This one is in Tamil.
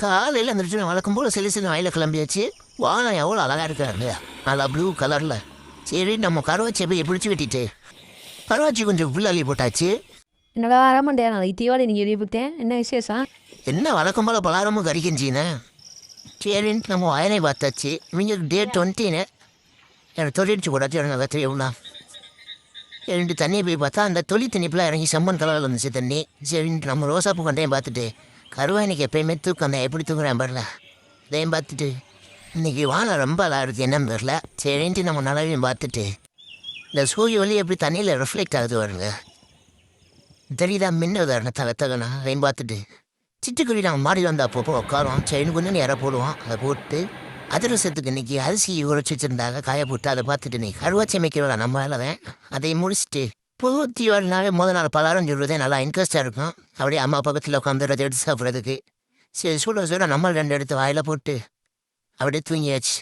காலையில் வந்துட்டு வழக்கம் போல் சில சில வயலில் கிளம்பியாச்சு. வானம் எவ்வளோ அழகாக இருக்காரு, நல்லா ப்ளூ கலரில். சரி நம்ம கருவாச்சி போய் பிடிச்சி வெட்டிட்டு கருவாச்சி கொஞ்சம் புள்ளி போட்டாச்சு. என்னடா ஆரம்பண்டே நான் தீபாவளி நீங்கள் எதிர்பார்த்தேன், என்ன விசேஷம்? என்ன வழக்கம் போல் பலாரமும் கறிக்கிஞ்சின்னு சரின்ட்டு நம்ம வயனை பார்த்தாச்சு. இவங்க டேட் 20 எனக்கு தொழிற்சி கூடாச்சு. எனக்கு தெரியும்னா ரெண்டு தண்ணியை போய் பார்த்தா அந்த தொழி தண்ணிப்பெலாம் இறங்கி செம்மன் கலரில் இருந்துச்சு தண்ணி. சரின்ட்டு நம்ம ரோசாப்பூ கண்டையும் பார்த்துட்டு கருவாயினிக்கு எப்பயுமே தூக்கம் தான், எப்படி தூங்குறேன் பாருல. இதையும் பார்த்துட்டு இன்றைக்கி வானம் ரொம்ப அழகாக இருக்குது என்னன்னு தெரில. சரின்ட்டு நம்ம நல்லாவையும் பார்த்துட்டு இந்த சூரிய ஒளி எப்படி தண்ணியில் ரிஃப்ளெக்ட் ஆகுது வருங்க, தெரியுதா மின்னது தகனா. அதையும் பார்த்துட்டு சிட்டுக்குருவி நாங்கள் மாடி வந்தால் அப்பப்போ உட்காரோம். சரின்னு கொஞ்சம் நேரம் போடுவோம். அதை போட்டு அதிரசத்துக்கு இன்றைக்கி அரிசி உரைச்சி வச்சுருந்தாங்க, காய போட்டு அதை பார்த்துட்டு நீ கருவாச்சி அமைக்கிறோம் நம்ம வேலை தான். அதை முடிச்சுட்டு புது தீபாவளினாலே நாள் பலரும் சொல்கிறதே நல்லா இன்ட்ரெஸ்ட்டாக இருக்கும். அப்படியே அம்மா பக்கத்தில் உட்காந்துறது எடுத்து சாப்பிட்றதுக்கு. சரி சூட சூட நம்ம 2 எடுத்து வாயில் போட்டு அப்படியே தூங்கியாச்சு.